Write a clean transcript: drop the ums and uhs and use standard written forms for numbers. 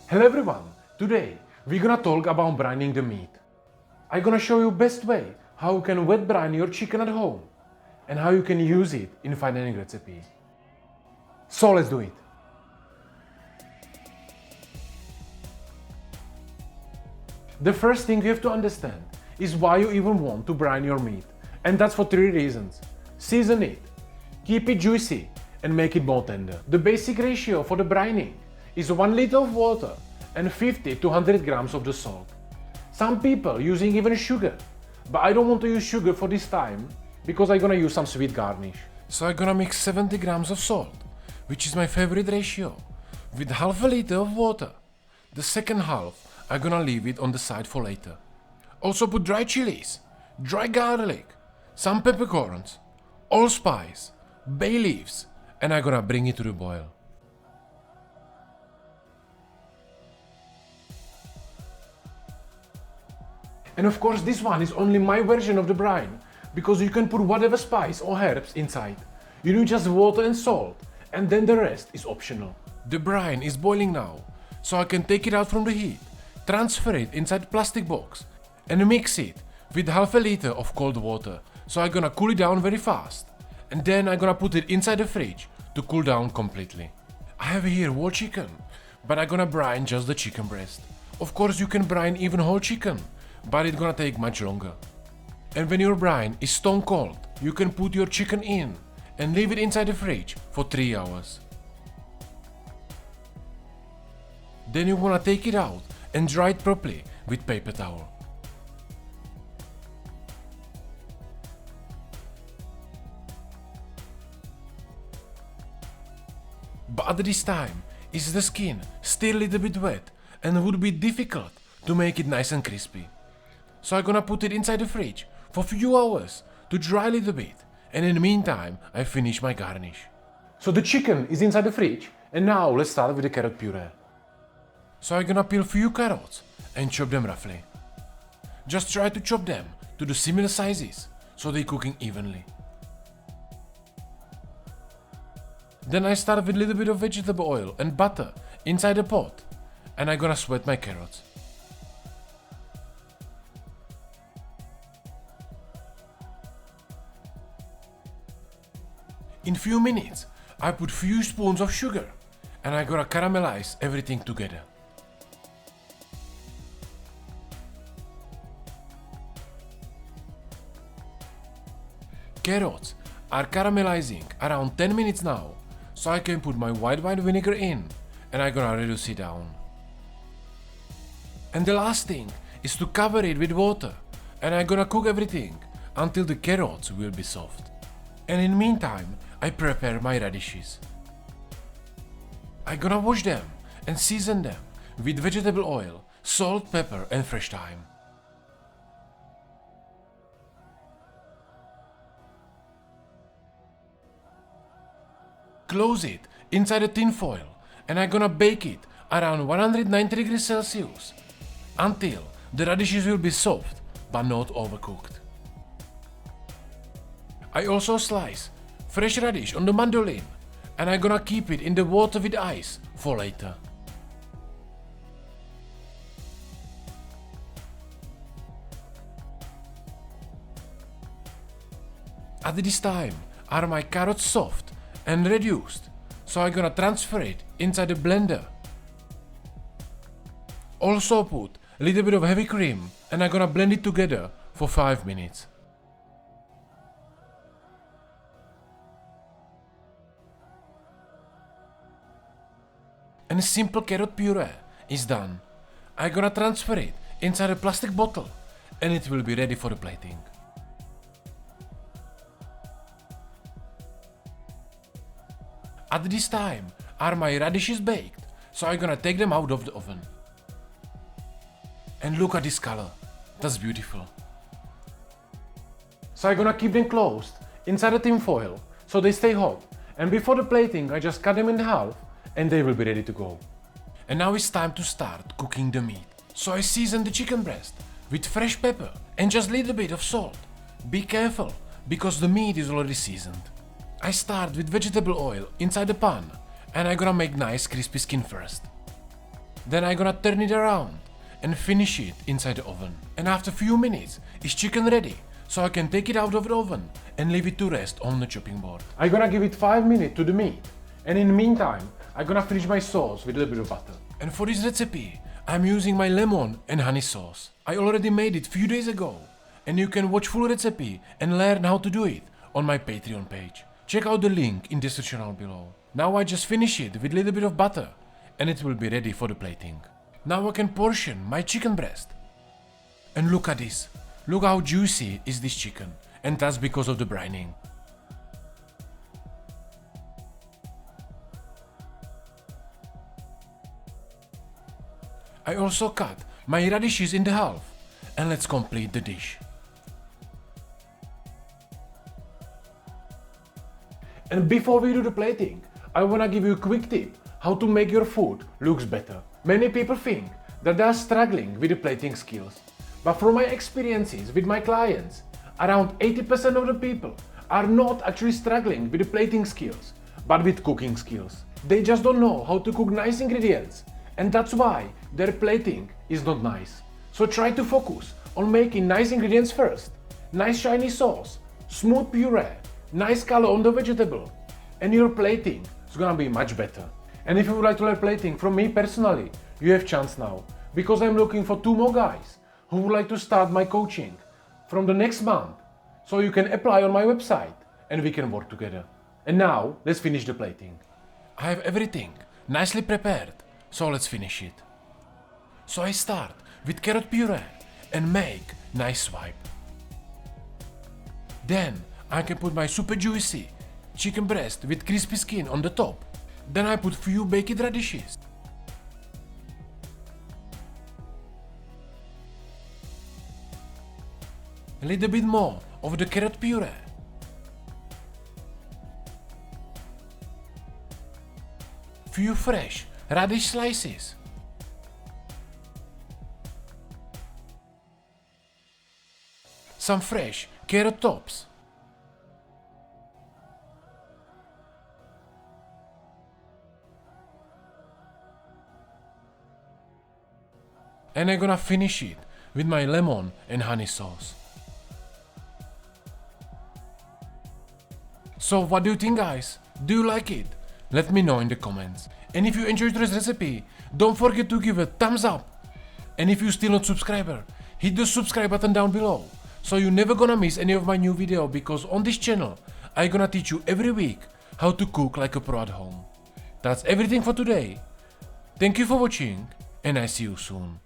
Hello everyone, today we're gonna talk about brining the meat. I'm gonna show you best way how you can wet brine your chicken at home and how you can use it in fine dining recipe. So let's do it. The first thing you have to understand is why you even want to brine your meat, and that's for 3 reasons. Season it, keep it juicy and make it more tender. The basic ratio for the brining is 1 liter of water and 50 to 100 grams of the salt. Some people using even sugar, but I don't want to use sugar for this time because I'm gonna use some sweet garnish. So I'm gonna mix 70 grams of salt, which is my favorite ratio, with half a liter of water. The second half I'm gonna leave it on the side for later. Also put dry chilies, dry garlic, some peppercorns, allspice, bay leaves, and I'm gonna bring it to the boil. And of course this one is only my version of the brine, because you can put whatever spice or herbs inside. You need just water and salt, and then the rest is optional. The brine is boiling now, so I can take it out from the heat, transfer it inside a plastic box, and mix it with half a liter of cold water. So I'm gonna cool it down very fast, and then I'm gonna put it inside the fridge to cool down completely. I have here whole chicken, but I'm gonna brine just the chicken breast. Of course you can brine even whole chicken, but it's gonna take much longer. And when your brine is stone cold, you can put your chicken in and leave it inside the fridge for 3 hours. Then you wanna take it out and dry it properly with paper towel. But at this time, is the skin still a little bit wet and would be difficult to make it nice and crispy. So I'm gonna put it inside the fridge for a few hours to dry a little bit, and in the meantime I finish my garnish. So the chicken is inside the fridge, and now let's start with the carrot puree. So I'm gonna peel few carrots and chop them roughly. Just try to chop them to the similar sizes so they're cooking evenly. Then I start with a little bit of vegetable oil and butter inside the pot, and I'm gonna sweat my carrots. In few minutes, I put few spoons of sugar, and I'm gonna caramelize everything together. Carrots are caramelizing around 10 minutes now, so I can put my white wine vinegar in, and I'm gonna reduce it down. And the last thing is to cover it with water, and I'm gonna cook everything until the carrots will be soft. And in the meantime, I prepare my radishes. I'm gonna wash them and season them with vegetable oil, salt, pepper and fresh thyme. Close it inside a tin foil, and I'm gonna bake it around 190 degrees Celsius until the radishes will be soft but not overcooked. I also slice fresh radish on the mandolin, and I'm gonna keep it in the water with ice for later. At this time are my carrots soft and reduced, so I'm gonna transfer it inside the blender. Also put a little bit of heavy cream, and I'm gonna blend it together for 5 minutes. And a simple carrot puree is done. I'm gonna transfer it inside a plastic bottle, and it will be ready for the plating. At this time are my radishes baked, so I'm gonna take them out of the oven. And look at this color, that's beautiful. So I'm gonna keep them closed inside a tin foil so they stay hot, and before the plating I just cut them in half and they will be ready to go. And now it's time to start cooking the meat. So I season the chicken breast with fresh pepper and just a little bit of salt. Be careful, because the meat is already seasoned. I start with vegetable oil inside the pan, and I'm gonna make nice crispy skin first. Then I'm gonna turn it around and finish it inside the oven. And after few minutes, it's chicken ready, so I can take it out of the oven and leave it to rest on the chopping board. I'm gonna give it 5 minutes to the meat, and in the meantime, I'm gonna finish my sauce with a little bit of butter. And for this recipe, I'm using my lemon and honey sauce. I already made it few days ago, and you can watch full recipe and learn how to do it on my Patreon page. Check out the link in description down below. Now I just finish it with a little bit of butter, and it will be ready for the plating. Now I can portion my chicken breast. And look at this. Look how juicy is this chicken, and that's because of the brining. I also cut my radishes in half, and let's complete the dish. And before we do the plating, I wanna give you a quick tip how to make your food looks better. Many people think that they are struggling with the plating skills, but from my experiences with my clients, around 80% of the people are not actually struggling with the plating skills, but with cooking skills. They just don't know how to cook nice ingredients, and that's why their plating is not nice. So try to focus on making nice ingredients first, nice shiny sauce, smooth puree, nice color on the vegetable, and your plating is gonna be much better. And if you would like to learn plating from me personally, you have chance now, because I'm looking for 2 more guys who would like to start my coaching from the next month, so you can apply on my website and we can work together. And now let's finish the plating. I have everything nicely prepared, so let's finish it. So I start with carrot puree and make nice swipe. Then I can put my super juicy chicken breast with crispy skin on the top. Then I put few baked radishes. A little bit more of the carrot puree. Few fresh radish slices. Some fresh carrot tops. And I'm gonna finish it with my lemon and honey sauce. So what do you think, guys? Do you like it? Let me know in the comments. And if you enjoyed this recipe, don't forget to give a thumbs up. And if you're still not subscriber, hit the subscribe button down below, so you're never gonna miss any of my new video, because on this channel I'm gonna teach you every week how to cook like a pro at home. That's everything for today. Thank you for watching, and I see you soon.